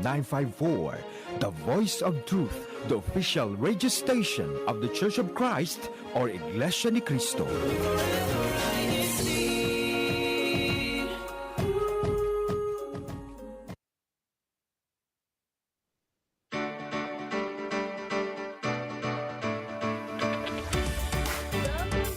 954, the voice of truth, the official radio station of the Church of Christ or Iglesia ni Cristo. Welcome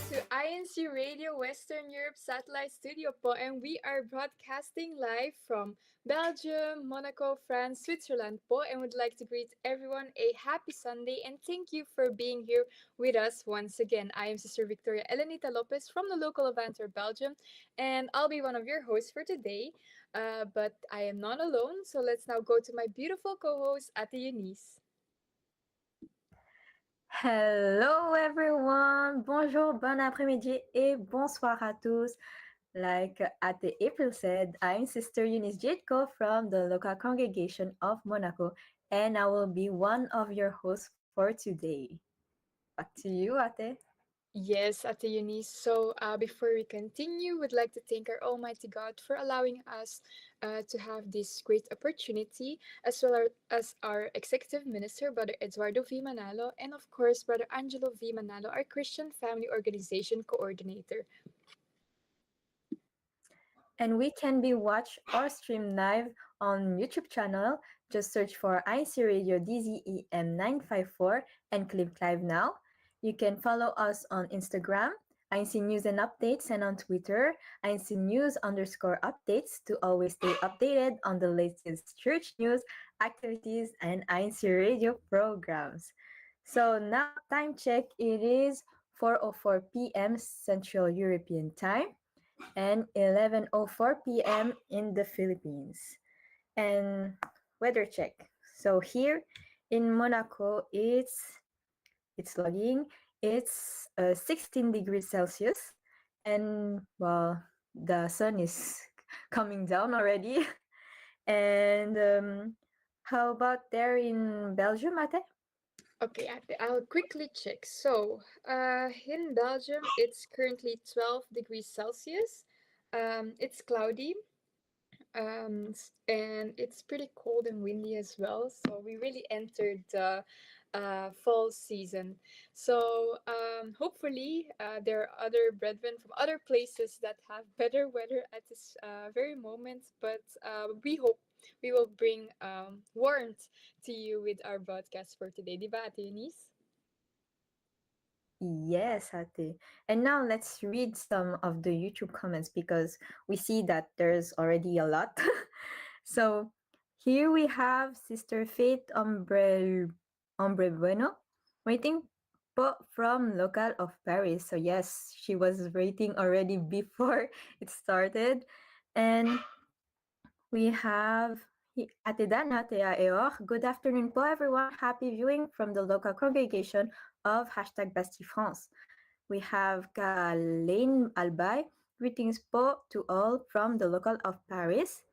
to INCRadio Western Europe Satellite Studio po, and we are broadcasting live from Belgium, Monaco, France, Switzerland po, and would like to greet everyone a happy Sunday and thank you for being here with us once again. I am Sister Victoria Elenita Lopez from the local of Antwerp, Belgium, and I'll be one of your hosts for today. But I am not alone, so let's now go to my beautiful co-host, Ate Eunice. Hello everyone, bonjour, bon après-midi et bonsoir à tous. Like Ate April said, I'm Sister Eunice Jitko from the local congregation of Monaco, and I will be one of your hosts for today. Back to you, Ate. Yes, Ate Eunice. So before we continue, we'd like to thank our Almighty God for allowing us to have this great opportunity, as well as our Executive Minister, Brother Eduardo V. Manalo, and of course, Brother Angelo V. Manalo, our Christian Family Organization Coordinator. And we can be watched or streamed live on YouTube channel. Just search for INCRadio DZEM 954 and click live now. You can follow us on Instagram, INC News and Updates, and on Twitter, INC News_updates to always stay updated on the latest church news, activities, and INC radio programs. So now, time check, it is 4:04 p.m. Central European Time and 11:04 p.m. in the Philippines. And weather check. So here in Monaco, it's logging. It's 16 degrees Celsius, and well, the sun is coming down already. And how about there in Belgium, Ate? Okay, I'll quickly check. So, in Belgium, it's currently 12 degrees Celsius. It's cloudy. And it's pretty cold and windy as well. So we really entered the fall season. So hopefully there are other brethren from other places that have better weather at this very moment. But we hope we will bring warmth to you with our broadcast for today. Diba, Ate Eunice? Yes, Ate. And now let's read some of the YouTube comments because we see that there's already a lot. So here we have Sister Faith Ombre Bueno waiting po from local of Paris. So yes, she was waiting already before it started. And we have Ate Dana Tea Eor. Good afternoon po everyone. Happy viewing from the local congregation of #Bastille France. We have Kalain Albay. Greetings po to all from the local of Paris.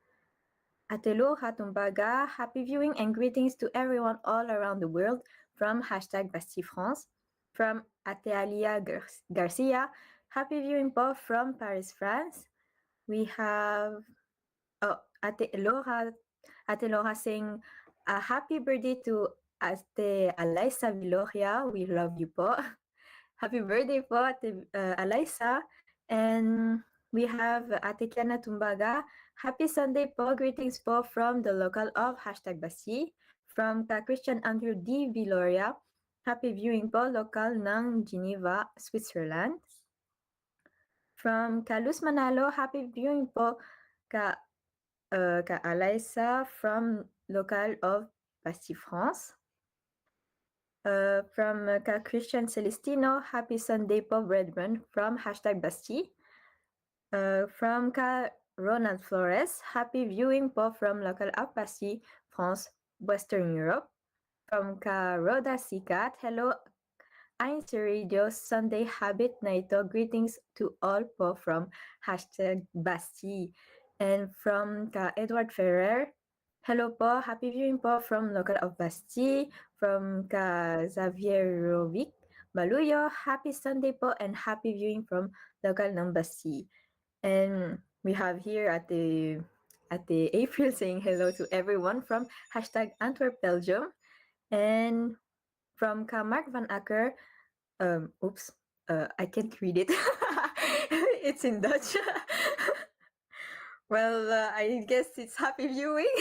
Atelo Hatumbaga. Happy viewing and greetings to everyone all around the world from #Bastille France. From Atealia Garcia. Happy viewing po from Paris, France. We have Ate Laura saying a happy birthday to Ate Alaysa Viloria. We love you po. Happy birthday po, Ate Alaysa. And we have Ate Kiana Tumbaga. Happy Sunday po. Greetings po from the local of #Basi. From Christian Andrew D. Viloria. Happy viewing po, local ng Geneva, Switzerland. From Kalus Manalo. Happy viewing po ka Alaysa from local of Bastille, France. From Christian Celestino, happy Sunday po, brethren, from #Bastille. From Ronald Flores, happy viewing po from local of Bastille, France, Western Europe. From Roda Sikat, hello, INCRadio Sunday Habit na ito. Greetings to all po from #Bastille. And from Edward Ferrer, hello po, happy viewing po from local of Bastille. From Zavierovic Maluyo, happy Sunday po and happy viewing from local ng Bastille. And we have here at the Ate April saying hello to everyone from hashtag Antwerp, Belgium. And from Mark Van Acker, oops, I can't read it. It's in Dutch. Well, I guess it's happy viewing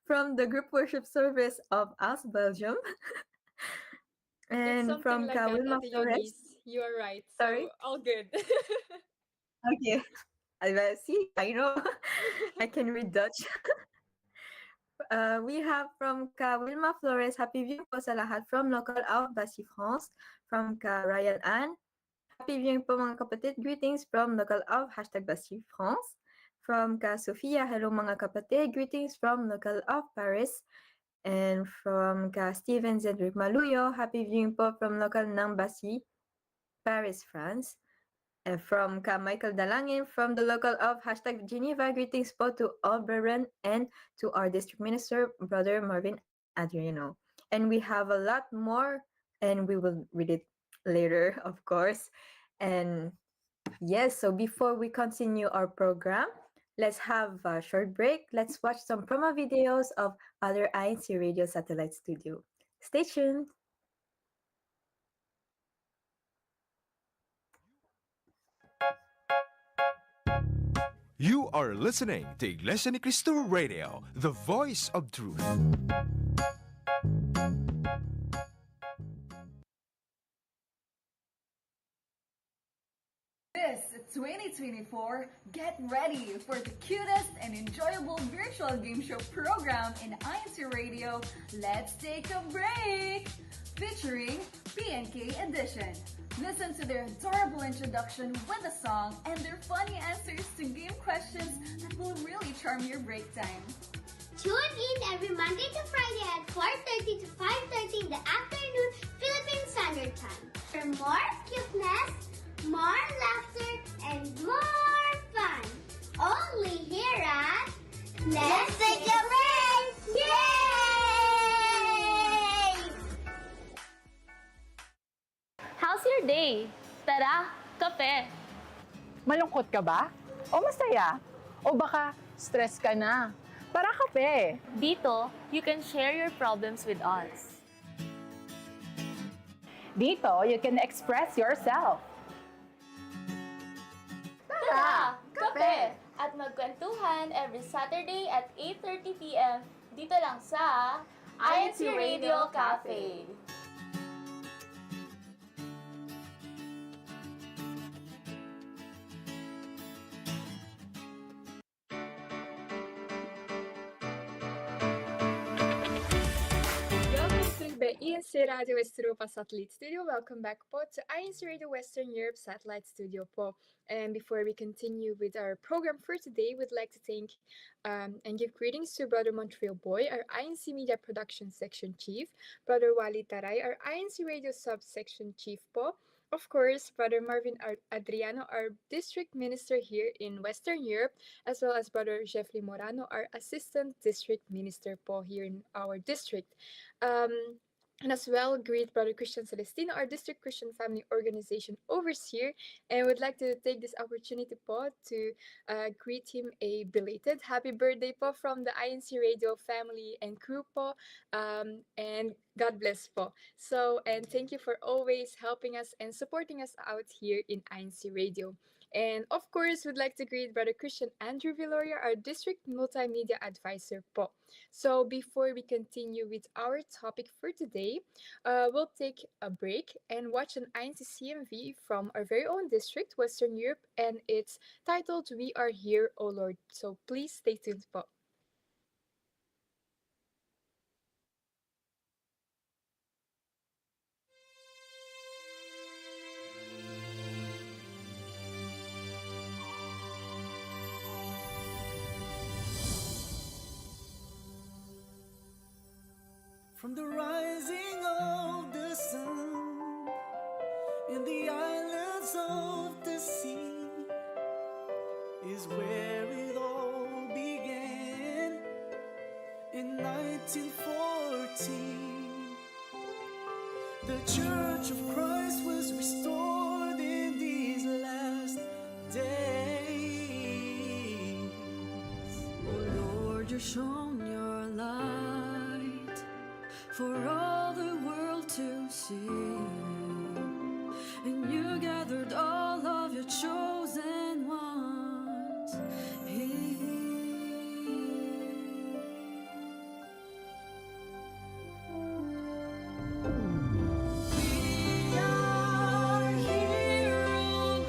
from the group worship service of As Belgium. It's And something from like that Wilma at the Flores. Eunice. You are right. Sorry? So all good. Okay. See, I know I can read Dutch. We have from Wilma Flores, happy viewing po sa lahat from local of Basi France. From Ryan Ann, happy viewing po mga kapatid. Greetings from local of hashtag Basi France. From Sophia, hello mga kapatid. Greetings from local of Paris. And from Steven Zedric Maluyo, happy viewing po from local ng Basi, Paris, France. And from Michael Dalangin from the local of hashtag Geneva, greetings po to all brethren and to our district minister, Brother Marvin Adriano. And we have a lot more, and we will read it later, of course. And yes, so before we continue our program, let's have a short break. Let's watch some promo videos of other INCRadio satellite studio. Stay tuned. You are listening to Iglesia ni Cristo Radio, the voice of truth. This 2024, get ready for the cutest and enjoyable virtual game show program in INCRadio, Let's Take a Break, featuring PNK Edition. Listen to their adorable introduction with a song and their funny answers to game questions that will really charm your break time. Tune in every Monday to Friday at 4:30 to 5:30 in the afternoon, Philippine Standard Time. For more cuteness, more laughter, and more fun. Only here at Let's Take a Break! Yay! How's your day? Tara, kape! Malungkot ka ba? O masaya? O baka stress ka na? Tara kape! Dito, you can share your problems with us. Dito, you can express yourself. Tara, kape! At magkwentuhan every Saturday at 8:30 p.m. dito lang sa INCRadio Cafe. Bij INCRadio West Europa Satellite Studio. Welcome back po to INCRadio Western Europe Satellite Studio po. And before we continue with our program for today, we'd like to thank and give greetings to Brother Montreal Boy, our INC Media Production Section Chief, Brother Wally Taray, our INC Radio Subsection Chief po. Of course, Brother Marvin Adriano, our District Minister here in Western Europe, as well as Brother Jeffrey Morano, our Assistant District Minister po here in our district. And as well, greet Brother Christian Celestino, our District Christian Family Organization Overseer, and would like to take this opportunity po to greet him a belated happy birthday po from the INC Radio family and crew po, and God bless po. So, and thank you for always helping us and supporting us out here in INC Radio. And of course, we'd like to greet Brother Christian Andrew Villoria, our District Multimedia Advisor po. So before we continue with our topic for today, we'll take a break and watch an INC CMV from our very own district, Western Europe, and it's titled We Are Here, O Lord. So please stay tuned po. From the rising of the sun in the islands of the sea is where it all began in 1914. The Church of Christ was restored in these last days. shone your light for all the world to see. And you gathered all of your chosen ones here. We are here, oh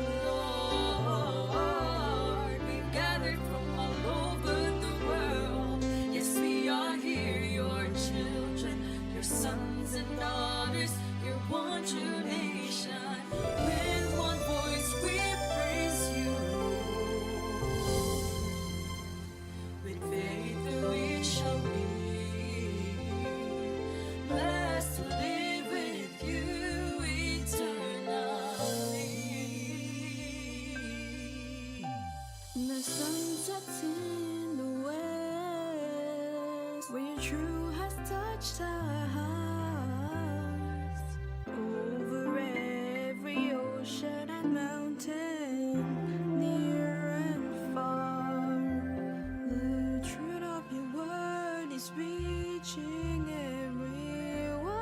Lord. We've gathered from all over the world. Yes, we are here, your children, your sons and daughters, your one true nation. With one voice we praise you. With faith that we shall be blessed to live with you eternally. The sun sets in the west, where your truth has touched our hearts. Over every ocean and mountain, near and far, the truth of your word is reaching everyone.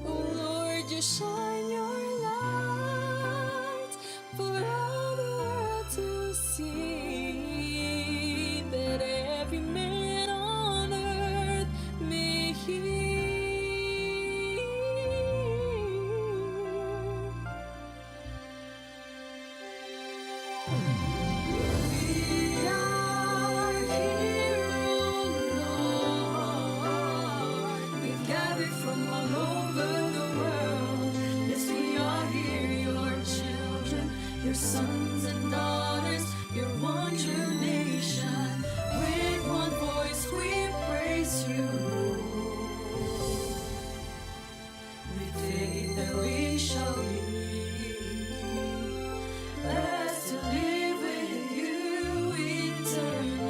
Oh Lord, you shine your light for all the world to see, that every man on earth may hear. We are here, oh Lord. We've gathered from all over the world. Yes, we are here, your children, your sons and daughters, your one true nation. With one voice we praise you, Lord. With faith that we shall be blessed to live with you eternally.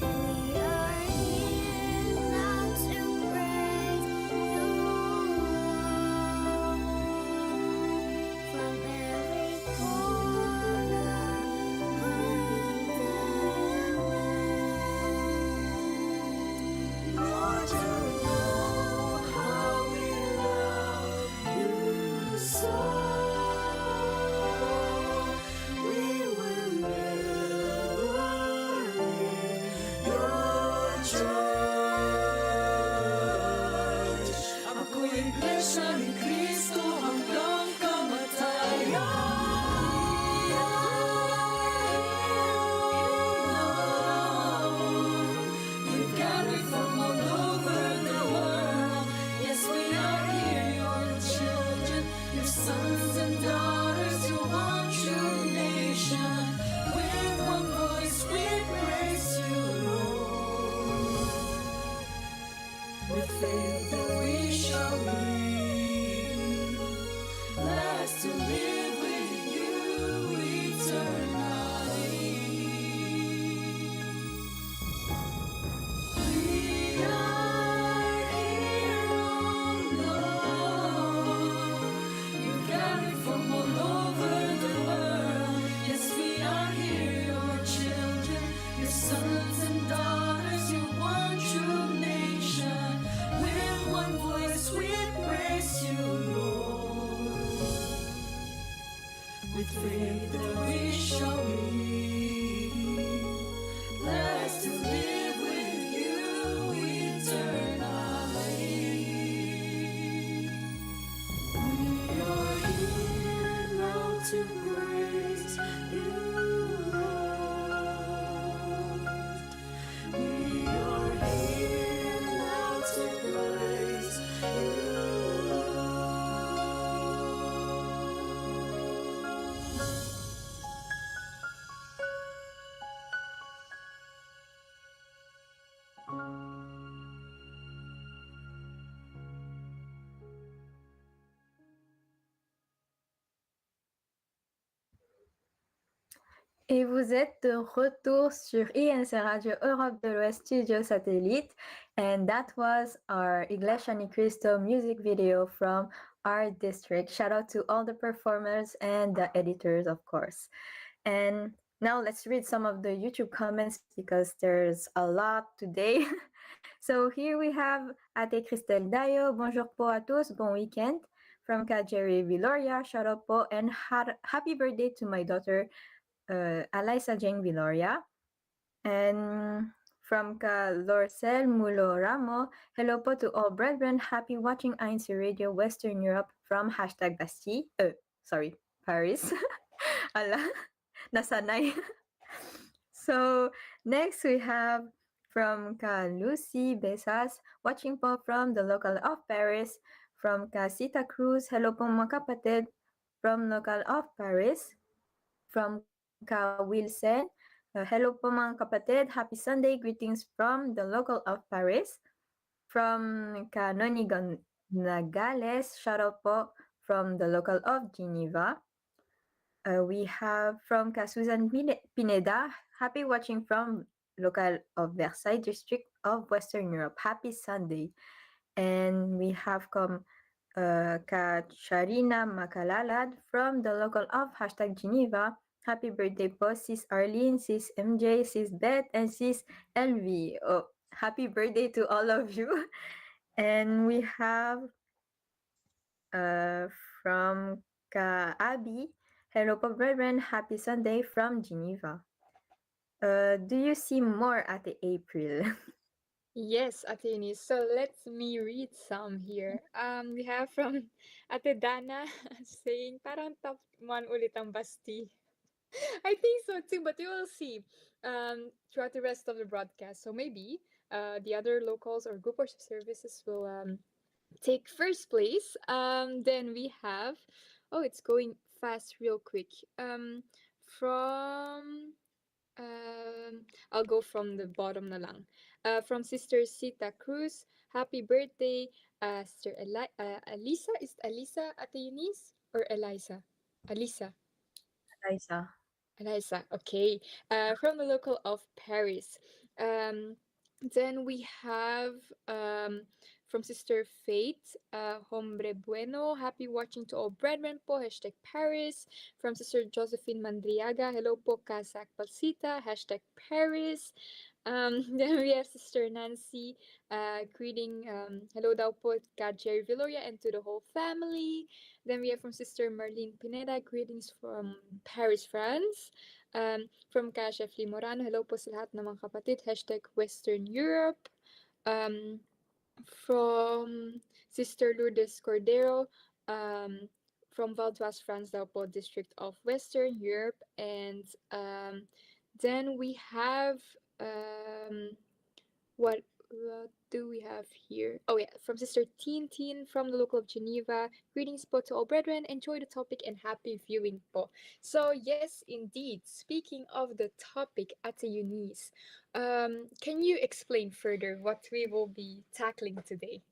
We are here now to praise you, Lord. From every corner of the world. Lord, you know how we love you so. We will never leave your church. Ako'y iglesia ni Cristo hanggang kamatayan. We've gathered from all over the world. Yes, we are here, your children, your sons and daughters, your one true nation. With one voice we praise you, Lord. With faith that we shall be blessed to live with you eternally. We are here, oh Lord. You gathered from all over the world. Yes, we are here, your children, your sons and daughters, your one true nation. With one voice we praise you, Lord. With faith that we shall be blessed to live with you eternally. We are here now to praise you, Lord. We are here now to praise you, Lord. Et vous êtes de retour sur INCRadio Europe de l'Ouest Studio Satellite, and that was our Iglesia Ni Cristo music video from our district. Shout out to all the performers and the editors, of course. And now let's read some of the YouTube comments because there's a lot today. So here we have Ate Cristel Dayo, bonjour po a tous, bon weekend. From Ka Jerry Viloria, shout out po, and happy birthday to my daughter, Alyssa Jane Viloria. And from Ka Lorcel Mulo Ramo, hello po to all brethren, happy watching INC Radio Western Europe from hashtag Bastille, sorry, Paris. Ala, nasanay. So next we have from Ka Lucy Besas, watching po from the local of Paris. From Ka Sita Cruz, hello po mga kapatid from local of Paris. From Ka Wilson, hello po mga kapatid, happy Sunday, greetings from the local of Paris. From Ka Noni Nagales, shout out po from the local of Geneva. We have from Ka Susan Pineda, happy watching from local of Versailles district of Western Europe. Happy Sunday. And we have come Ka Sharina Makalalad from the local of hashtag Geneva. Happy birthday po, Sis Arlene, Sis MJ, Sis Beth, and Sis LV. Oh, happy birthday to all of you. And we have from Ka Abby, hello po brethren, happy Sunday from Geneva. Do you see more at the April? Yes, Atene. So let me read some here. We have from Ate Dana saying parang top 1 ulit ang Basti. I think so too, but we will see throughout the rest of the broadcast. So maybe the other locals or group worship services will take first place. Then we have, oh, it's going fast real quick. From I'll go from the bottom na lang. From Sister Sita Cruz, happy birthday, Sister Alisa. Is it Alisa Ate Eunice or Eliza? Alisa. Liza. Eliza, okay. From the local of Paris. Then we have from Sister Faith, Hombre Bueno, happy watching to all brethren po, hashtag Paris. From Sister Josephine Mandriaga, hello po, Kasak Palsita, hashtag Paris. Then we have Sister Nancy, greeting, hello daw po, ka Jerry Villoria and to the whole family. Then we have from Sister Marlene Pineda, greetings from Paris, France. From Kasha Morano, hello po sa lahat ng mga kapatid, hashtag Western Europe. From Sister Lourdes Cordero, from Valdoise, France daw po, District of Western Europe. And then we have, what do we have here? Oh yeah, from Sister Teen from the local of Geneva. Greetings po to all brethren. Enjoy the topic and happy viewing po. So yes, indeed. Speaking of the topic, Ate Eunice, can you explain further what we will be tackling today?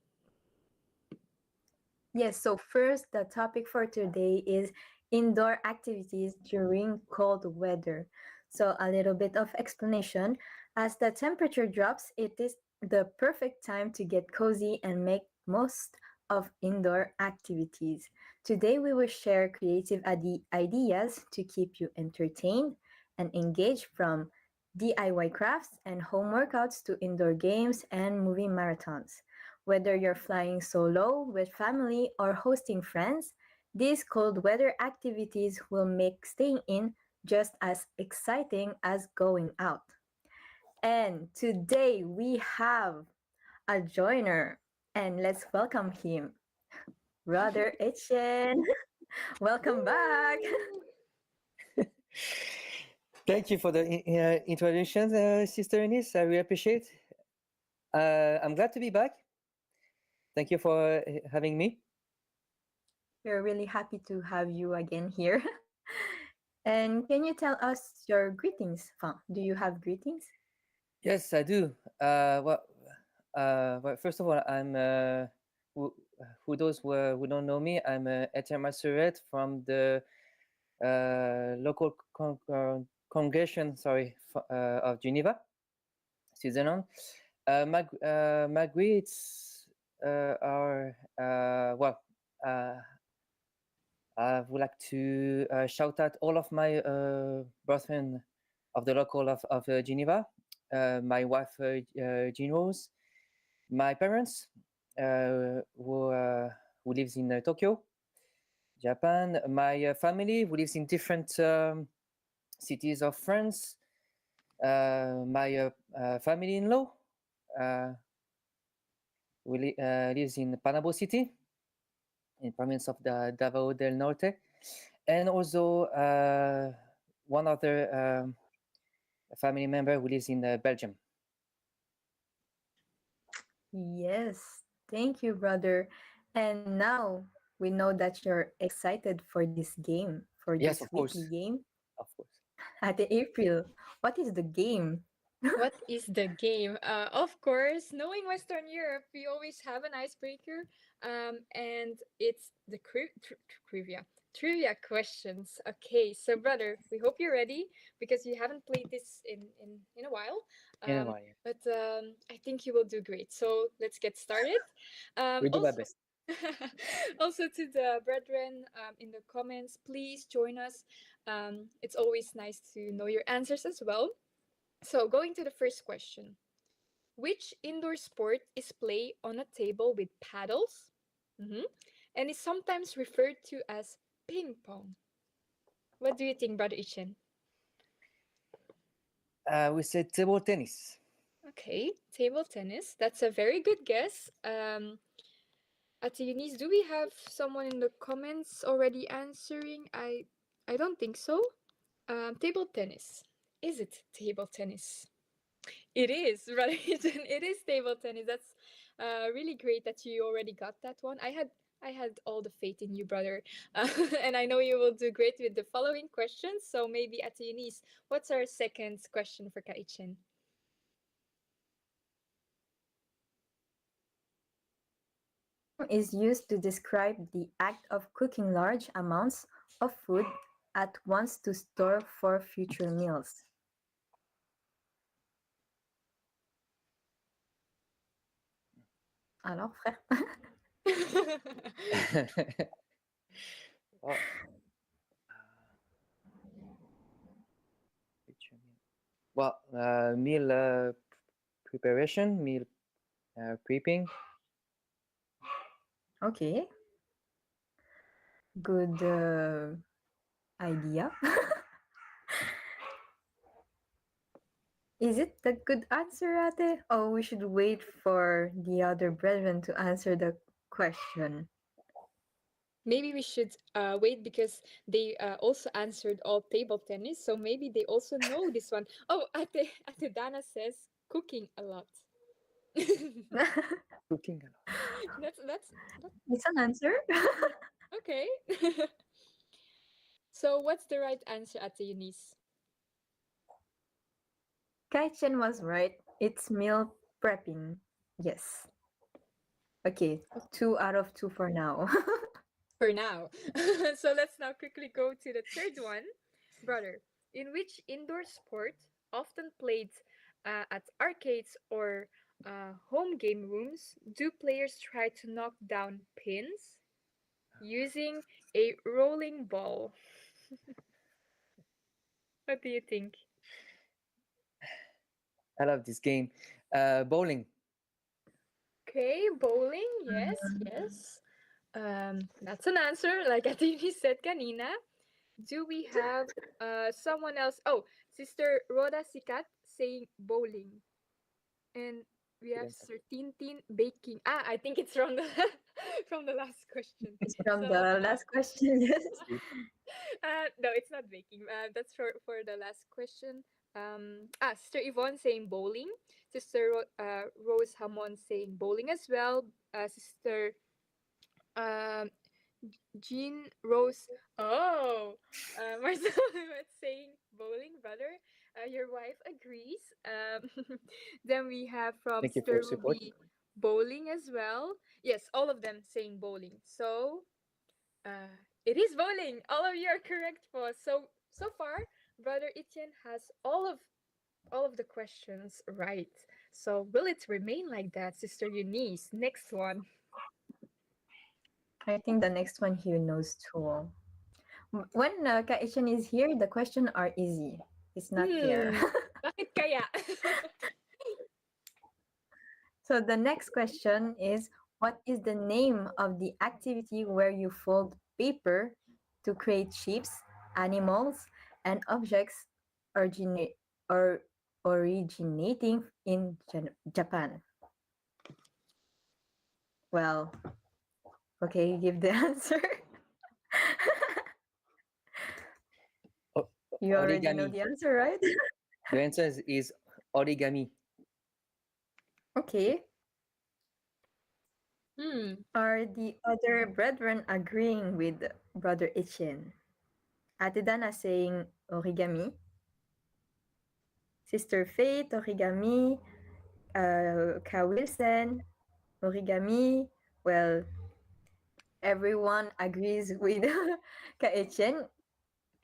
Yes, so first, the topic for today is indoor activities during cold weather. So a little bit of explanation. As the temperature drops, it is the perfect time to get cozy and make most of indoor activities. Today, we will share creative ideas to keep you entertained and engaged, from DIY crafts and home workouts to indoor games and movie marathons. Whether you're flying solo, with family, or hosting friends, these cold weather activities will make staying in just as exciting as going out. And today we have a joiner, and let's welcome him, Brother Etienne. Welcome back. Thank you for the introduction, Sister Eunice. I really appreciate. I'm glad to be back. Thank you for having me. We're really happy to have you again here. And can you tell us your greetings? Do you have greetings? Yes, I do. Well, first of all, I'm who those who don't know me. I'm Etienne Massuret from the local congregation, of Geneva, Switzerland. My greets are well. Uh, I would like to shout out all of my brethren of the local of Geneva, my wife Jean Rose, my parents who lives in Tokyo, Japan, my family who lives in different cities of France, my family-in-law who lives in Panabo City, in province of the Davao del Norte, and also one other family member who lives in Belgium. Yes, thank you, brother. And now we know that you're excited for this game, for Yes, this of weekly course, game. of course. At April, what is the game? What is the game? Of course, knowing Western Europe, we always have an icebreaker, and it's the trivia questions. Okay, so brother, we hope you're ready because you haven't played this in a while. In a while, yeah. But I think you will do great. So let's get started. We do my Also, best. also to the brethren in the comments, please join us. It's always nice to know your answers as well. So, going to the first question. Which indoor sport is played on a table with paddles and is sometimes referred to as ping pong? What do you think, Brother Ichen? We said table tennis. Okay, table tennis. That's a very good guess. Ate Eunice, do we have someone in the comments already answering? I don't think so. Table tennis. Is it table tennis? It is, right? It is table tennis. That's really great that you already got that one. I had all the faith in you, brother, and I know you will do great with the following questions. So maybe at Eunice, what's our second question for Kaichin? Is used to describe the act of cooking large amounts of food at once to store for future meals. Alors, frère? Well, meal preparation, meal prepping. Okay. Good idea. Is it the good answer, Ate? Or we should wait for the other brethren to answer the question? Maybe we should wait because they also answered all table tennis, so maybe they also know this one. Oh, Ate Dana says cooking a lot. Cooking a lot. that's It's an answer. okay. So what's the right answer, Ate Eunice? Kai-chen was right. It's meal prepping. Yes. Okay, 2 out of 2 for now. For now. So let's now quickly go to the third one. Brother, in which indoor sport, often played at arcades or home game rooms, do players try to knock down pins using a rolling ball? What do you think? I love this game. Bowling. Okay, bowling. Yes, yes. That's an answer. Like I think he said kanina. Do we have someone else? Oh, Sister Rhoda Sikat saying bowling. And we have Sir Tintin baking. I think it's from the from the last question. It's from So the last question. Yes. no, it's not baking. That's for the last question. Sister Yvonne saying bowling. Sister Rose Hamon saying bowling as well. Sister um Jean Rose. Oh, Marcel was saying bowling, brother. Your wife agrees. Then we have from Thank you for Sister your support. Ruby bowling as well. Yes, all of them saying bowling. So it is bowling. All of you are correct, for so far, brother Etienne has all of the questions right. So will it remain like that, Sister Eunice? Next one. I think the next one here knows too. When Ka-Ichan is here, the questions are easy. It's not there. Bakit kaya? So the next question is, what is the name of the activity where you fold paper to create shapes, animals, and objects origina- or originating in Japan? Well, okay, give the answer. O- You already know origami. the answer, right? The answer is origami. Okay. Hmm. Are the other brethren agreeing with Brother Etienne? Ate Dana saying origami. Sister Faith, origami. Ka Wilson, origami. Well, everyone agrees with Ka Etienne.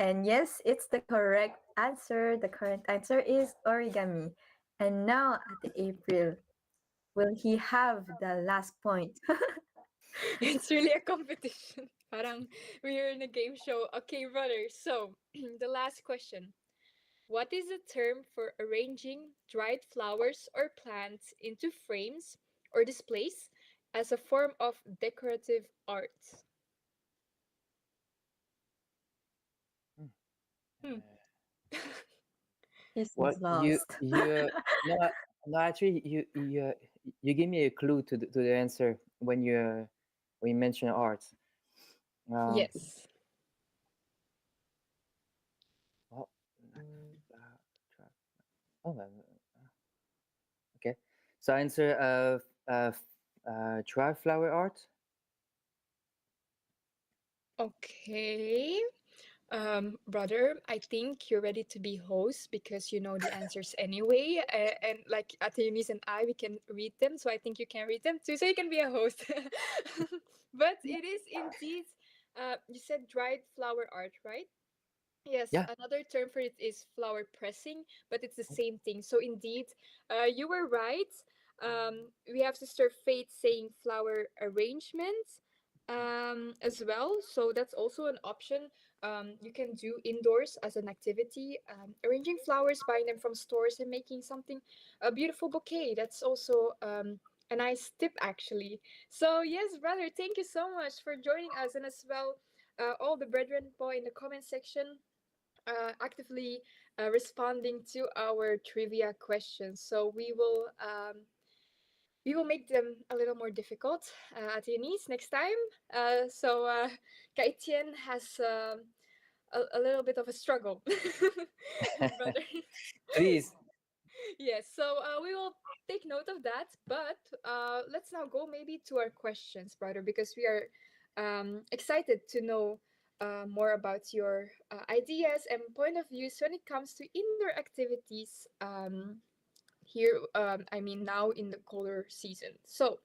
And yes, it's the correct answer. The correct answer is origami. And now, Ate April, will he have the last point? It's really a competition. Parang we're in a game show. Okay, brother. So, the last question. What is the term for arranging dried flowers or plants into frames or displays as a form of decorative art? Hmm. He's Well, lost. no, no, actually, you give me a clue to the answer when you mention art. Um, Yes. well, try- oh, okay. So answer dry flower art. Okay. Brother, I think you're ready to be host because you know the answers anyway. And like at Eunice and I, we can read them. So I think you can read them too. So you can be a host. But it is indeed, you said dried flower art, right? Yes, Yeah. another term for it is flower pressing, but it's the same thing. So indeed, you were right. We have Sister Faith saying flower arrangement as well. So that's also an option you can do indoors as an activity. Arranging flowers, buying them from stores, and making something a beautiful bouquet. That's also a nice tip, actually. So yes, brother, thank you so much for joining us, and as well all the brethren po in the comment section actively responding to our trivia questions. So we will make them a little more difficult at Eunice next time. Kaitien has a little bit of a struggle, brother. Please. Yes, so we will take note of that. But let's now go maybe to our questions, brother, because we are excited to know more about your ideas and point of views when it comes to indoor activities here, I mean, now in the colder season. So,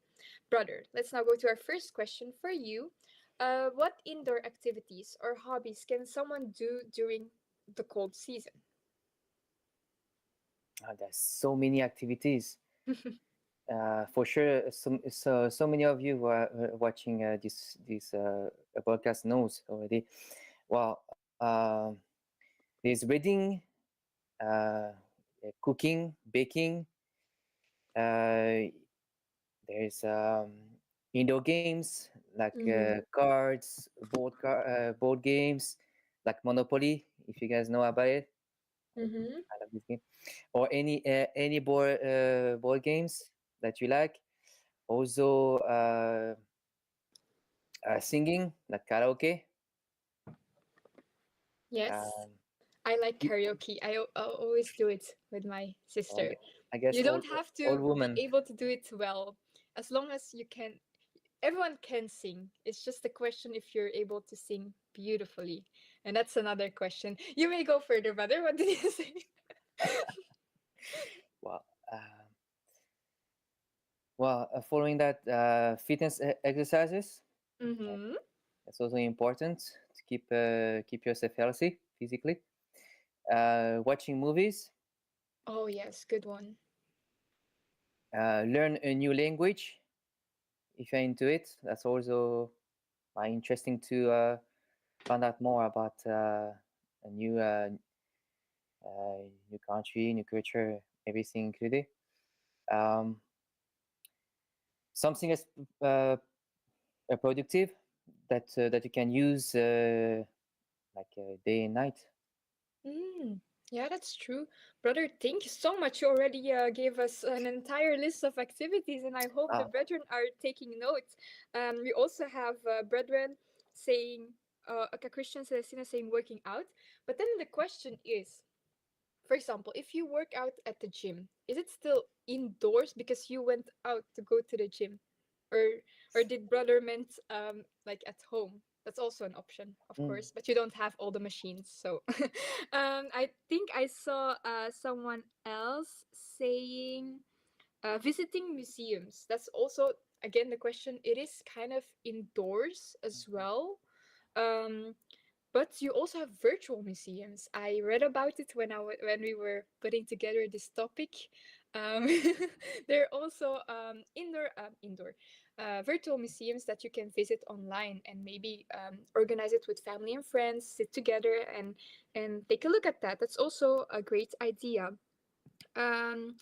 brother, let's now go to our first question for you. What indoor activities or hobbies can someone do during the cold season? There's so many activities. For sure, so many of you who are watching this podcast knows already. Well, there's reading, cooking, baking. There's indoor games like cards, board games, like Monopoly. If you guys know about it, Mm-hmm. I love this game. Or any board games that you like. Also, singing like karaoke. Yes. Um, I like y- karaoke. I always do it with my well, sister. I guess You don't have all to be women. able to do it well, as long as you can. Everyone can sing. It's just a question if you're able to sing beautifully. And that's another question. You may go further, brother. What did you say? Well, following that, fitness exercises. Mm-hmm. That's also important to keep yourself healthy physically. Watching movies, Oh, yes. Good one. learn a new language if you're into it. That's also interesting to find out more about a new country, new culture, everything included. Um, Something is productive that you can use like day and night. Mm, yeah, that's true. Brother, thank you so much. You already gave us an entire list of activities, and I hope the Ah, brethren are taking notes. We also have brethren saying, a Christian Celestina saying working out. But then the question is, for example, if you work out at the gym, is it still indoors because you went out to go to the gym? Or did brother meant like at home? That's also an option, of mm, course, but you don't have all the machines. So I think I saw someone else saying visiting museums. That's also again the question. It is kind of indoors as well. Um, but you also have virtual museums. I read about it when when we were putting together this topic. Um, there are also indoor virtual museums that you can visit online and maybe organize it with family and friends, sit together and take a look at that. That's also a great idea. Um,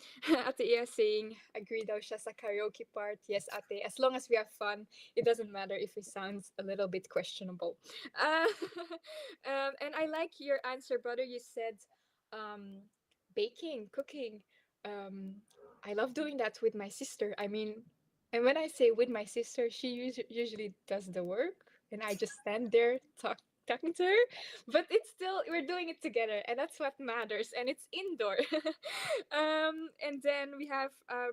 Ate Iya saying, agree daw siya sa karaoke part. Yes, Ate, as long as we have fun, it doesn't matter if it sounds a little bit questionable. Uh, and I like your answer, brother. You said um, baking, cooking. Um, I love doing that with my sister. I mean, and when I say with my sister, she usually does the work, and I just stand there talking to her, but it's still we're doing it together and that's what matters and it's indoor. And then we have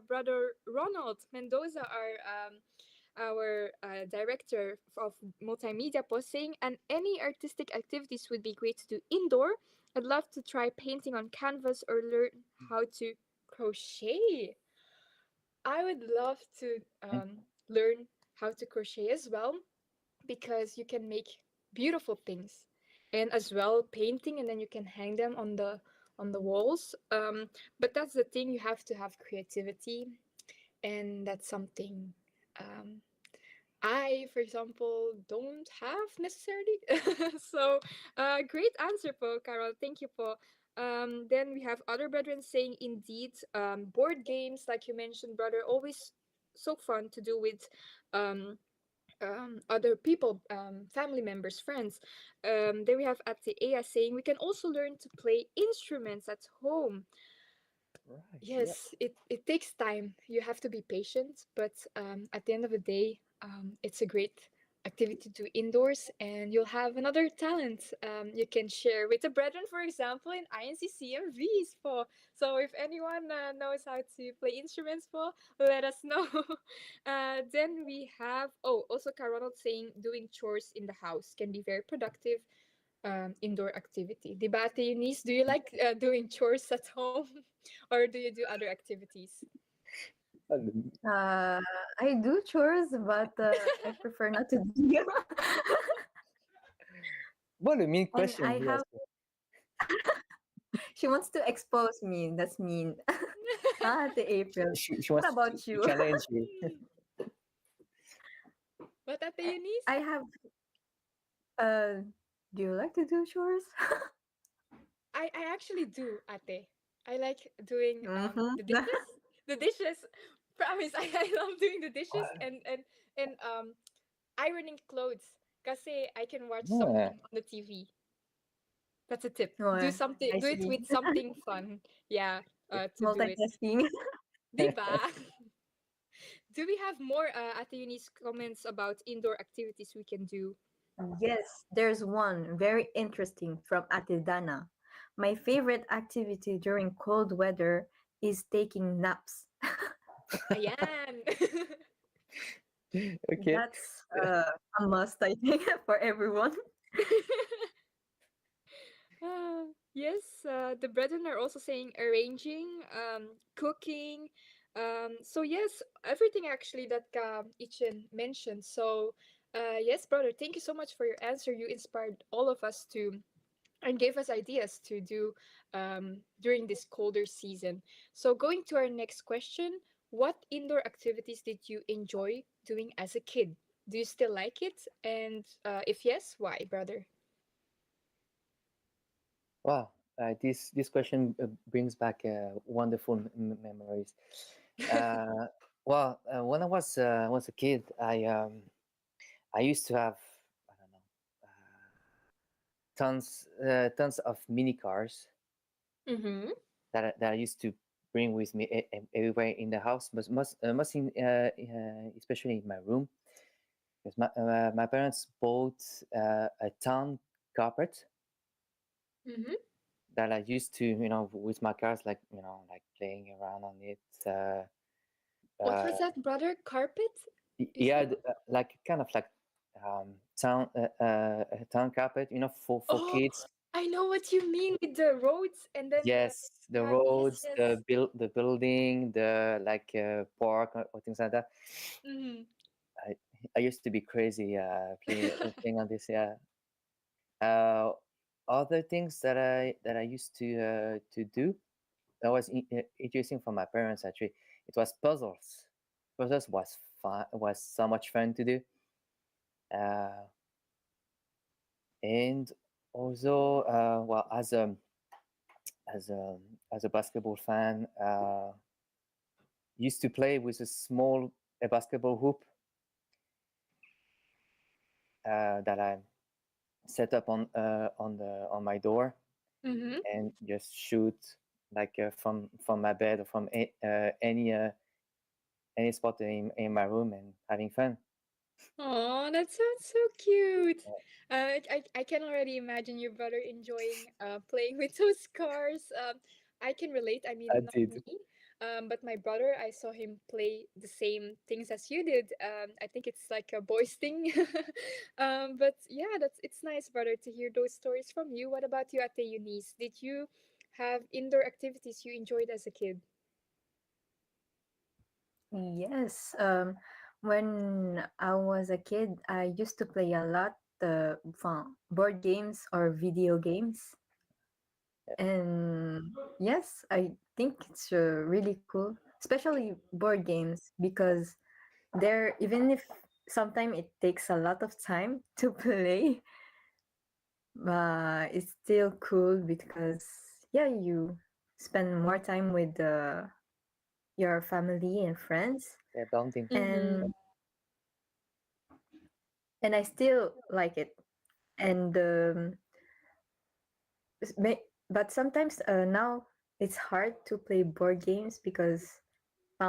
brother Ronald Mendoza, our director of multimedia posting, and any artistic activities would be great to do indoor. I'd love to try painting on canvas or learn how to crochet. I would love to mm, learn how to crochet as well because you can make beautiful things and as well painting and then you can hang them on the walls, but that's the thing, you have to have creativity and that's something um, I for example don't have necessarily. So great answer po Carol, thank you po. Then we have other brethren saying indeed board games like you mentioned brother, always so fun to do with other people, family members, friends. Then we have Ate Ea saying we can also learn to play instruments at home. right. Yeah. Yes, it takes time. You have to be patient, but at the end of the day, it's a great activity to do indoors, and you'll have another talent you can share with the brethren, for example, in INCCMVs. For so, if anyone knows how to play instruments, for let us know. Then we have also Carol saying doing chores in the house can be very productive indoor activity. Debate Eunice, do you like doing chores at home or do you do other activities? Uh, I do chores, but I prefer not to do them. What a mean And question I he have, asked. she wants to expose me. That's mean. Ah, the April. She What wants about to you? challenge you. What at the I Eunice? I have, uh, do you like to do chores? I actually do, ate. I like doing Mm-hmm. the dishes. The dishes. Promise, I love doing the dishes and ironing clothes. Kasi I can watch Yeah. something on the TV. That's a tip. Do Oh, something. I Do it see. with something fun. Yeah. To do it. Multitasking. Diba? Do we have more at the Eunice comments about indoor activities we can do? Yes, there's one very interesting from Atidana. My favorite activity during cold weather is taking naps. Ayan. Okay. That's a must, I think, for everyone. Yes, the brethren are also saying arranging, cooking. So yes, everything actually that Ichen mentioned. So yes, brother, thank you so much for your answer. You inspired all of us to and gave us ideas to do during this colder season. So going to our next question, what indoor activities did you enjoy doing as a kid? Do you still like it? And if yes, why, brother? Wow, this question brings back wonderful memories. Uh, when I was a kid, I used to have, I don't know, tons of mini cars Mm-hmm. that I used to bring with me everywhere in the house, but most especially in my room, because my parents bought a town carpet Mm-hmm. that I used to, with my cars, like, like playing around on it. What Uh, was that, brother? Carpet? You yeah, said? like kind of like town carpet, for Oh, kids. I know what you mean with the roads and then Yes, the yeah, yes, roads, yes. the building, the like park or things like that. Mm-hmm. I I used to be crazy playing on this. Yeah. Uh, Other things that I used to do that was interesting for my parents actually. It was puzzles. Puzzles was so much fun to do. Uh, and also, well, as a as a basketball fan, used to play with a basketball hoop that I set up on my door Mm-hmm. and just shoot like from my bed or from any spot in my room and having fun. Oh, that sounds so cute. I can already imagine your brother enjoying playing with those cars. I can relate. I mean, I not did. me, but my brother. I saw him play the same things as you did. I think it's like a boys thing. But yeah, it's nice, brother, to hear those stories from you. What about you, Ate Eunice? Did you have indoor activities you enjoyed as a kid? Yes. When I was a kid, I used to play a lot board games or video games. Yeah, And yes, I think it's really cool, especially board games, because they're, even if sometimes it takes a lot of time to play, it's still cool because yeah, you spend more time with your family and friends, yeah, bonding. Mm-hmm. and I still like it. And but sometimes now it's hard to play board games because,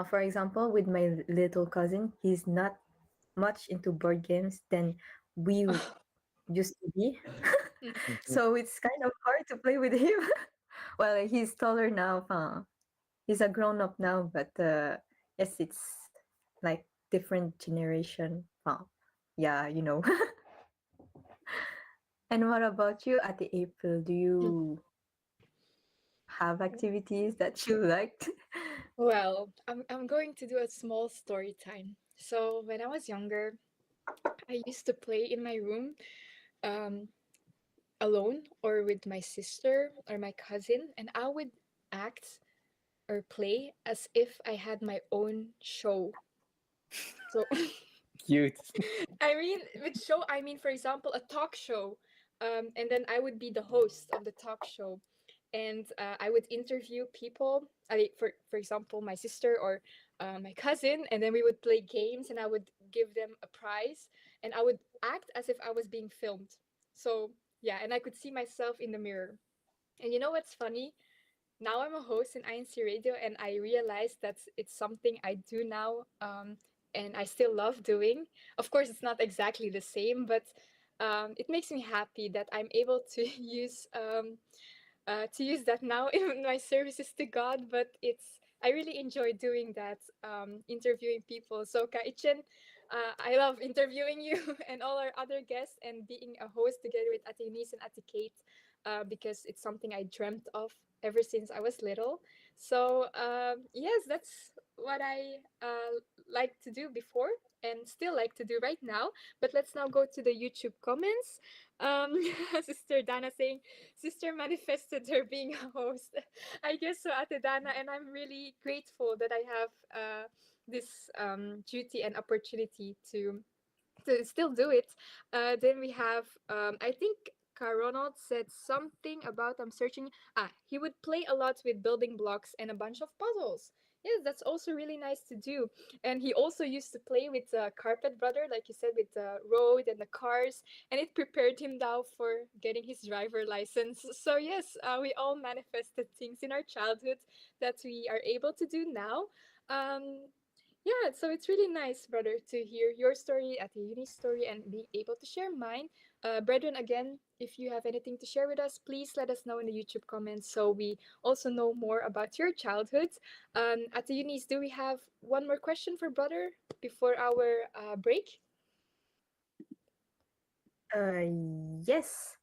for example, with my little cousin, he's not much into board games than we used to be. Mhm. So it's kind of hard to play with him. Well, he's taller now. He's a grown up now, but yes, it's like different generation. Yeah, you know. And what about you, at the April? Do you have activities that you liked? Well, I'm going to do a small story time. So when I was younger, I used to play in my room um, alone or with my sister or my cousin, and I would act or play as if I had my own show. So Cute. I mean, with show, I mean, for example, a talk show. And then I would be the host of the talk show. And I would interview people, for example, my sister or my cousin, and then we would play games and I would give them a prize and I would act as if I was being filmed. So, yeah, and I could see myself in the mirror. And you know what's funny? Now I'm a host in INC Radio, and I realized that it's something I do now, and I still love doing. Of course, it's not exactly the same, but it makes me happy that I'm able to use that now in my services to God. But I really enjoy doing that, interviewing people. So Kaichen, I love interviewing you and all our other guests and being a host together with Ate Eunice and Ate Kate, because it's something I dreamt of ever since I was little. So yes, that's what I like to do before and still like to do right now. But let's now go to the YouTube comments. Sister Dana saying, Sister manifested her being a host. I guess so, Ate Dana, and I'm really grateful that I have this duty and opportunity to still do it. Then we have, I think Ronald said something about searching. He would play a lot with building blocks and a bunch of puzzles. Yes, that's also really nice to do. And he also used to play with Carpet Brother, like you said, with the road and the cars, and it prepared him now for getting his driver license. So yes, we all manifested things in our childhood that we are able to do now. Um, yeah, so it's really nice, brother, to hear your story at the uni story and being able to share mine. Brethren, again, if you have anything to share with us, please let us know in the YouTube comments so we also know more about your childhood. At the unis, do we have one more question for brother before our break? Yes.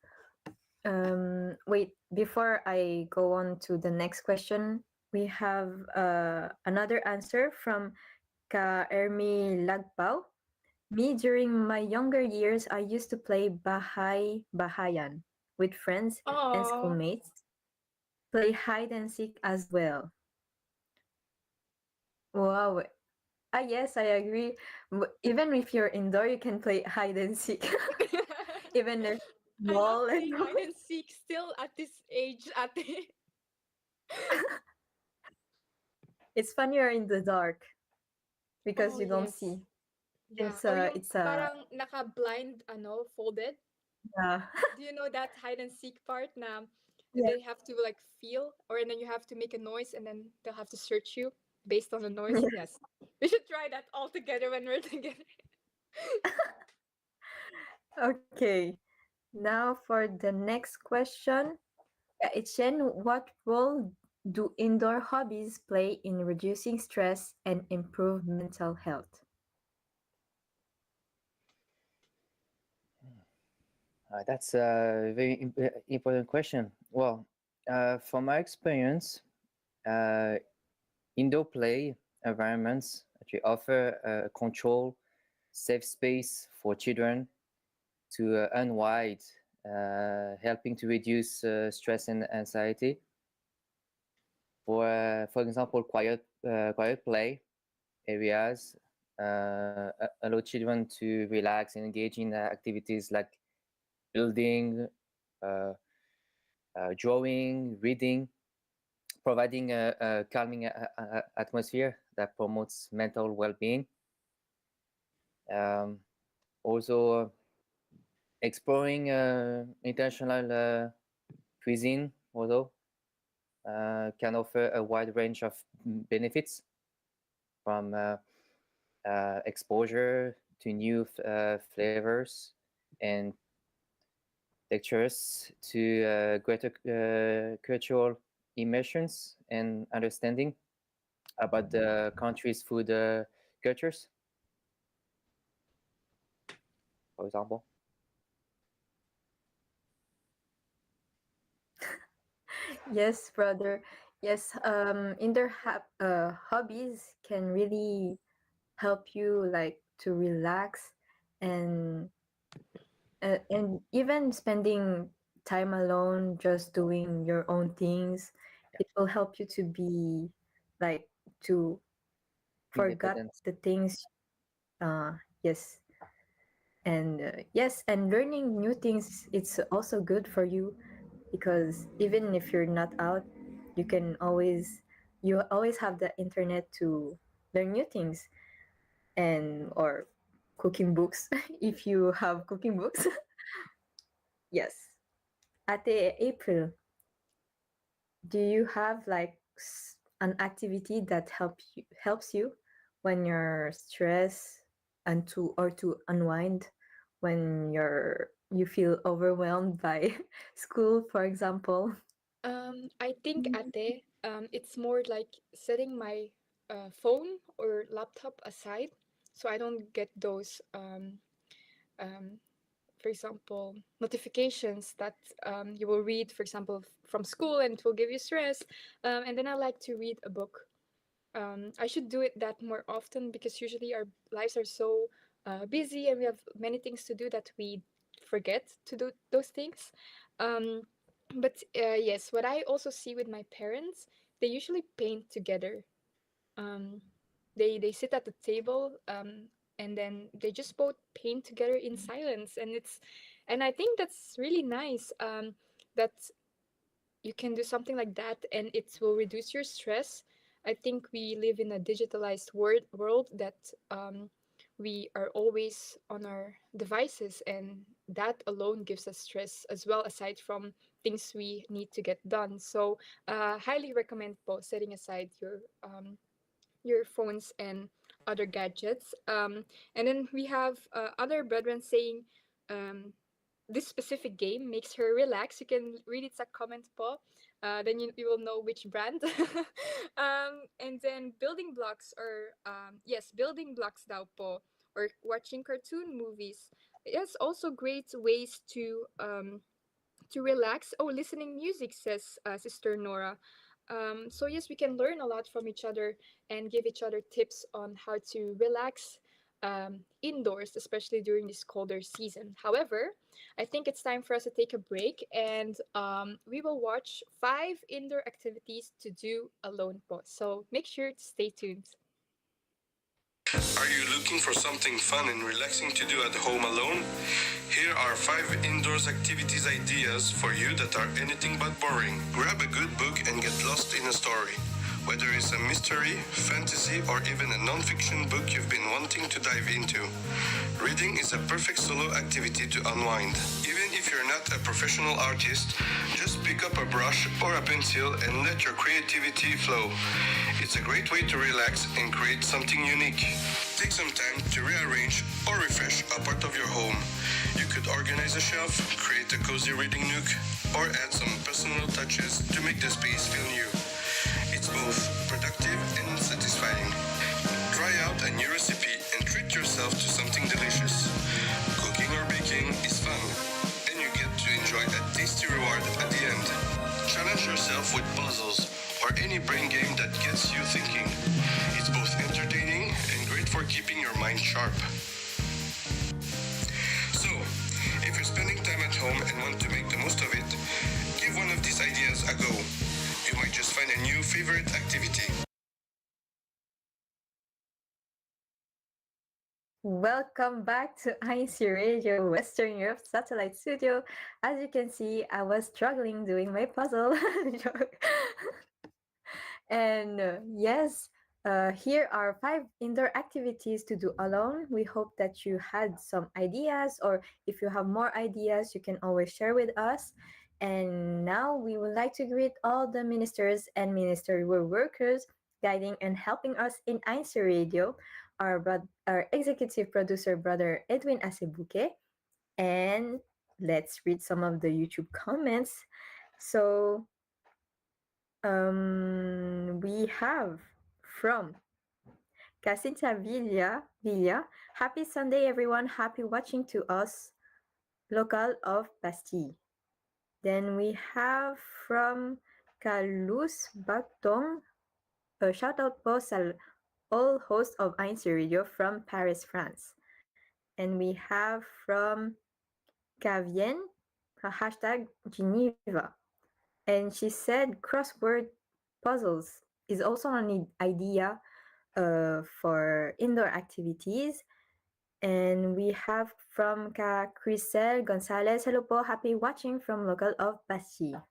Wait, before I go on to the next question, we have another answer from Ka Ermi Lagpao. Me, during my younger years, I used to play Bahayan with friends and Oh, schoolmates. Play hide and seek as well. Wow. Yes, I agree. Even if you're indoor, you can play hide and seek. Even there's I love wall and playing hide and seek still at this age. At the... it's funnier in the dark because Oh, you don't yes. see. Yeah. It's Or yung it's a parang naka-blind, folded. uh, Do you know that hide and seek part na yeah. they have to like feel, or and then you have to make a noise and then they'll have to search you based on the noise? Yeah. Yes. We should try that all together when we're together. Okay. Now for the next question. Chen, what role do indoor hobbies play in reducing stress and improve mental health? That's a very important question. Well, from my experience, uh, indoor play environments actually offer a control, safe space for children to unwind, helping to reduce stress and anxiety. For example, quiet play areas allow children to relax and engage in activities like building, uh, drawing, reading, providing a calming atmosphere that promotes mental well-being. Um, Also, exploring international cuisine, although can offer a wide range of benefits from exposure to new flavors and textures to greater cultural immersions and understanding about the country's food cultures, for example. Yes, brother. Yes, indoor hobbies can really help you like to relax and and even spending time alone just doing your own things, it will help you to be like to forget Independence. the things. uh yes, and yes, and learning new things, it's also good for you because even if you're not out, you can always you always have the internet to learn new things, and or cooking books if you have cooking books. Yes. Ate April, do you have like an activity that helps you when you're stressed and to unwind when you feel overwhelmed by school, for example? I think ate, it's more like setting my phone or laptop aside so I don't get those um, for example, notifications that you will read, for example, from school and it will give you stress. And then I like to read a book. I should do it that more often because usually our lives are so busy and we have many things to do that we forget to do those things. Um, but yes, what I also see with my parents, they usually paint together. Um, they sit at the table and then they just both paint together in silence, and I think that's really nice. That you can do something like that and it will reduce your stress. I think we live in a digitalized world that we are always on our devices, and that alone gives us stress as well, aside from things we need to get done. So, highly recommend po setting aside your phones and other gadgets. And then we have other brethren saying, this specific game makes her relax. You can read it sa comment po. Then you will know which brand. And then building blocks, or yes, building blocks daw po, or watching cartoon movies. Yes, also great ways to relax. Oh, listening music, says Sister Nora. So yes, we can learn a lot from each other and give each other tips on how to relax indoors, especially during this colder season. However, I think it's time for us to take a break, and we will watch 5 indoor activities to do alone po. So make sure to stay tuned. Are you looking for something fun and relaxing to do at home alone? Here are 5 indoors activities ideas for you that are anything but boring. Grab a good book and get lost in a story. Whether it's a mystery, fantasy, or even a non-fiction book you've been wanting to dive into, reading is a perfect solo activity to unwind. Even if you're not a professional artist, just pick up a brush or a pencil and let your creativity flow. It's a great way to relax and create something unique. Take some time to rearrange or refresh a part of your home. You could organize a shelf, create a cozy reading nook, or add some personal touches to make the space feel new. It's both productive and satisfying. Try out a new recipe and treat yourself to something delicious. Cooking or baking is fun, and you get to enjoy a tasty reward at the end. Challenge yourself with puzzles or any brain game that gets you thinking. It's both entertaining and great for keeping your mind sharp. So, if you're spending time at home and want to make the most of it, give one of these ideas a go. You might just find a new favorite activity. Welcome back to INCRadio Western Europe Satellite Studio. As you can see, I was struggling doing my puzzle. Joke. And yes, here are 5 indoor activities to do alone. We hope that you had some ideas, or if you have more ideas, you can always share with us. And now we would like to greet all the ministers and ministerial workers guiding and helping us in INCRadio, our executive producer, Brother Edwin Asebuke. And let's read some of the YouTube comments. So, we have from Jacinta Villa. Happy Sunday, everyone. Happy watching to us, local of Bastille. Then we have from Kalus Bagtong. A shout out po sa all hosts of INCRadio from Paris, France. And we have from Kavien, hashtag Geneva. And she said crossword puzzles is also an idea for indoor activities. And we have from Crisel Gonzalez. Hello po, happy watching from local of Bastille.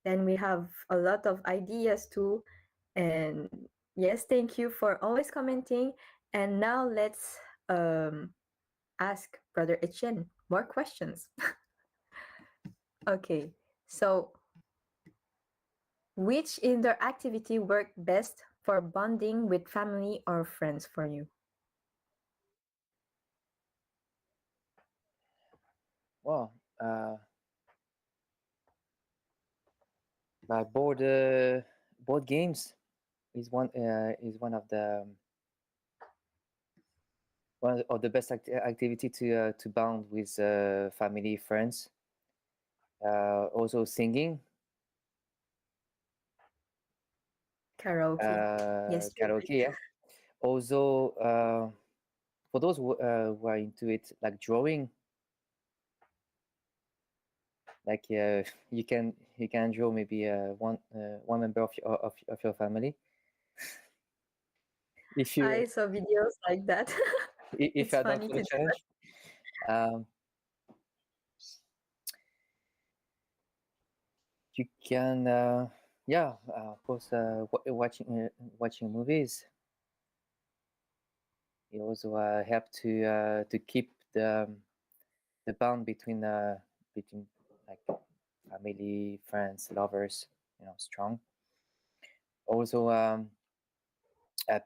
Then we have a lot of ideas too. And yes, thank you for always commenting. And now let's ask Brother Etienne more questions. Okay, so which indoor activity worked best for bonding with family or friends for you? Well, my board games is one of the best activity to bond with family, friends. Also singing, Karaoke. Yes, you're karaoke, yeah. Also, for those who are into it, like drawing, like you can draw maybe one member of your family. If you I saw videos like that. if It's you're down funny for to the do that. challenge. Um, you can, yeah, of course, watching movies. It also help to keep the bond between like family, friends, lovers, strong. Also,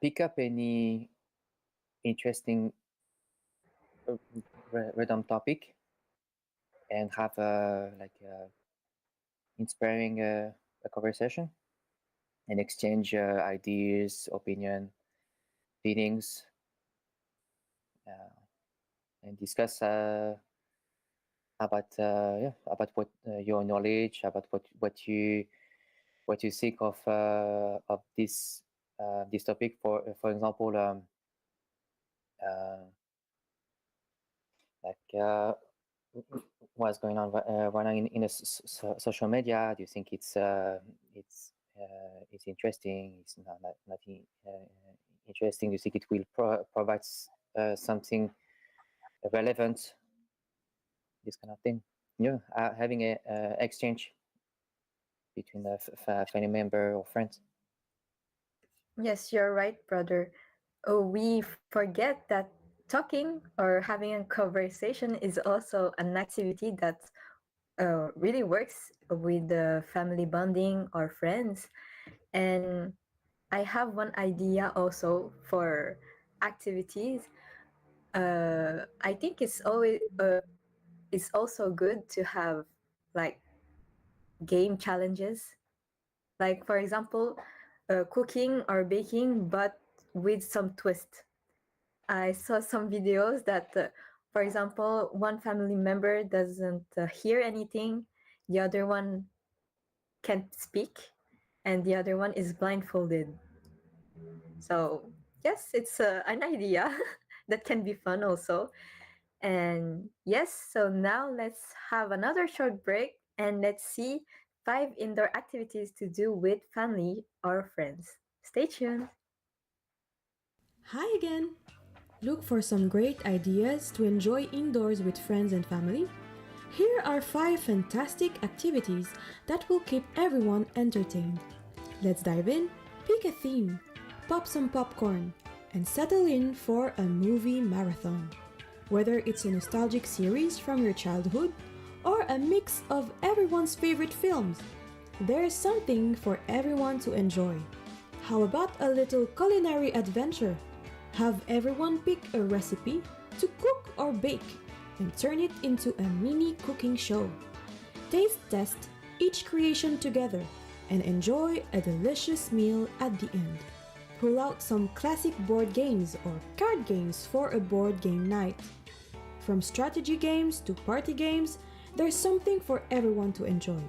pick up any interesting random topic and have inspiring a conversation and exchange ideas, opinion, feelings, uh, and discuss about what your knowledge, about what you think of this topic. For example, uh, like what's going on right now in the social media? Do you think it's interesting? It's not interesting? Do you think it will provide something relevant? This kind of thing. Yeah, having a exchange between a family member or friends. Yes, you're right, brother. Oh, we forget that talking or having a conversation is also an activity that really works with the family bonding or friends. And I have one idea also for activities. I think it's also good to have like game challenges. Like for example, cooking or baking, but with some twist. I saw some videos that, for example, one family member doesn't hear anything, the other one can't speak, and the other one is blindfolded. So, yes, it's an idea that can be fun also. And yes, so now let's have another short break and let's see 5 indoor activities to do with family or friends. Stay tuned. Hi again! Look for some great ideas to enjoy indoors with friends and family? Here are 5 fantastic activities that will keep everyone entertained. Let's dive in, pick a theme, pop some popcorn, and settle in for a movie marathon. Whether it's a nostalgic series from your childhood or a mix of everyone's favorite films, there's something for everyone to enjoy. How about a little culinary adventure? Have everyone pick a recipe to cook or bake and turn it into a mini cooking show. Taste test each creation together and enjoy a delicious meal at the end. Pull out some classic board games or card games for a board game night. From strategy games to party games, there's something for everyone to enjoy.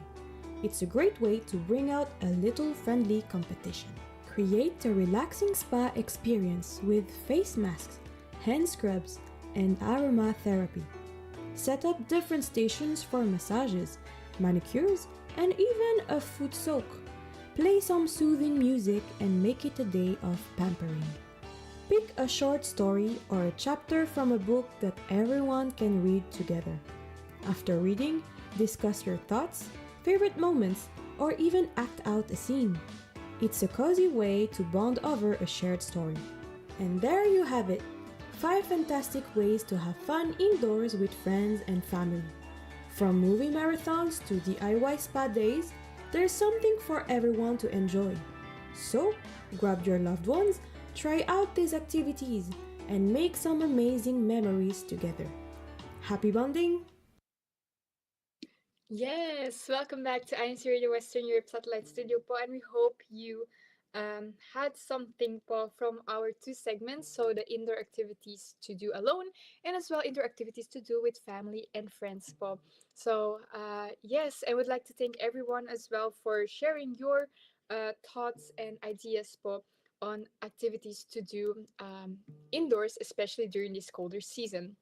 It's a great way to bring out a little friendly competition. Create a relaxing spa experience with face masks, hand scrubs, and aromatherapy. Set up different stations for massages, manicures, and even a foot soak. Play some soothing music and make it a day of pampering. Pick a short story or a chapter from a book that everyone can read together. After reading, discuss your thoughts, favorite moments, or even act out a scene. It's a cozy way to bond over a shared story. And there you have it, 5 fantastic ways to have fun indoors with friends and family. From movie marathons to DIY spa days, there's something for everyone to enjoy. So, grab your loved ones, try out these activities, and make some amazing memories together. Happy bonding! Yes, welcome back to INCRadio Western Europe Satellite Studio po, and we hope you had something po from our 2 segments, so the indoor activities to do alone and as well indoor activities to do with family and friends po. So yes, I would like to thank everyone as well for sharing your thoughts and ideas po on activities to do indoors, especially during this colder season.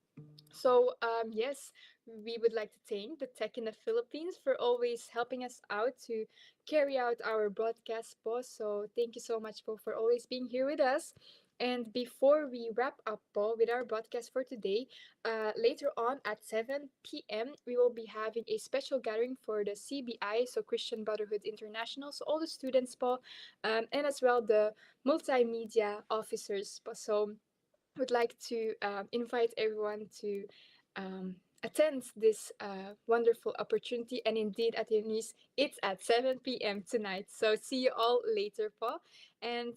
So, yes, we would like to thank the tech in the Philippines for always helping us out to carry out our broadcast, po. So, thank you so much, po, for always being here with us. And before we wrap up po with our broadcast for today, later on at 7 p.m., we will be having a special gathering for the CBI, so Christian Brotherhood International, so all the students po, and as well the multimedia officers po. So would like to invite everyone to attend this wonderful opportunity. And indeed, at Eunice, it's at 7 p.m. tonight. So see you all later, po. And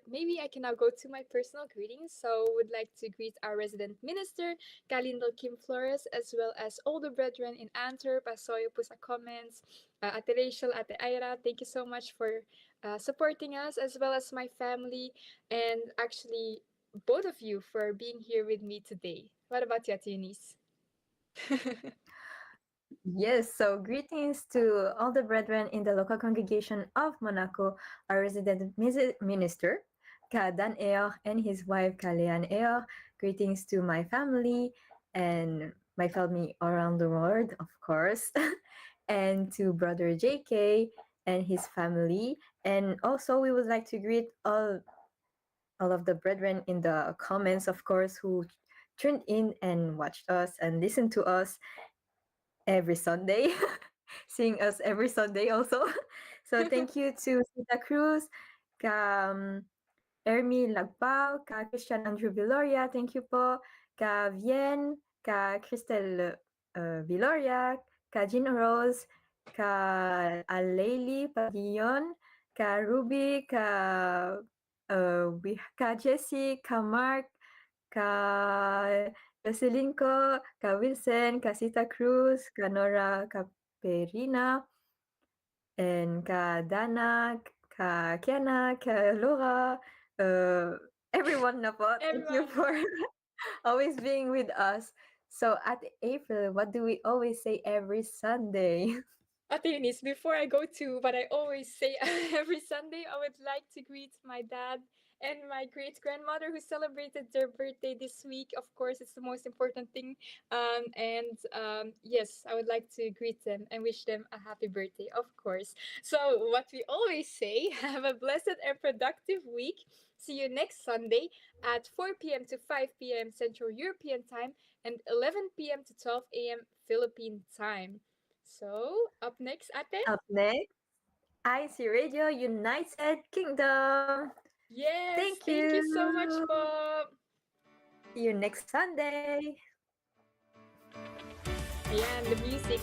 maybe I can now go to my personal greetings. So would like to greet our resident minister, Kalindel Kim Flores, as well as all the brethren in Antwerp. Pasoyo po sa comments. Ate Rachel, Ate Ira, thank you so much for supporting us, as well as my family. And actually, both of you for being here with me today. What about you, Ate Eunice? Yes, so greetings to all the brethren in the local congregation of Monaco, our resident minister, Ka Dan Eor, and his wife, Ka Leanne Eor. Greetings to my family and my family around the world, of course, and to brother JK and his family. And also, we would like to greet all of the brethren in the comments, of course, who tuned in and watched us and listened to us every Sunday, seeing us every Sunday also. So thank you to Sita Cruz, ka Ermi Lagpao, ka Christian Andrew Viloria, thank you po, ka Vien, ka Cristel Viloria, ka Jean Rose, ka Alayli Pavillon, ka Ruby, ka Jessie, ka Mark, ka Jocelyn ko, ka Wilson, ka Sita Cruz, ka Nora Caperina, and ka Dana, ka Kiana, ka Laura, everyone na po. Thank you for always being with us. So at April, what do we always say every Sunday? Ate Eunice, before I go to what I always say every Sunday, I would like to greet my dad and my great grandmother who celebrated their birthday this week. Of course, it's the most important thing. Yes, I would like to greet them and wish them a happy birthday, of course. So, what we always say, have a blessed and productive week. See you next Sunday at 4 p.m. to 5 p.m. Central European Time and 11 p.m. to 12 a.m. Philippine Time. So, up next, Ate? Up next, INCRadio United Kingdom. Yes, Thank thank you so much you. po. See you next Sunday. Ayan, the music.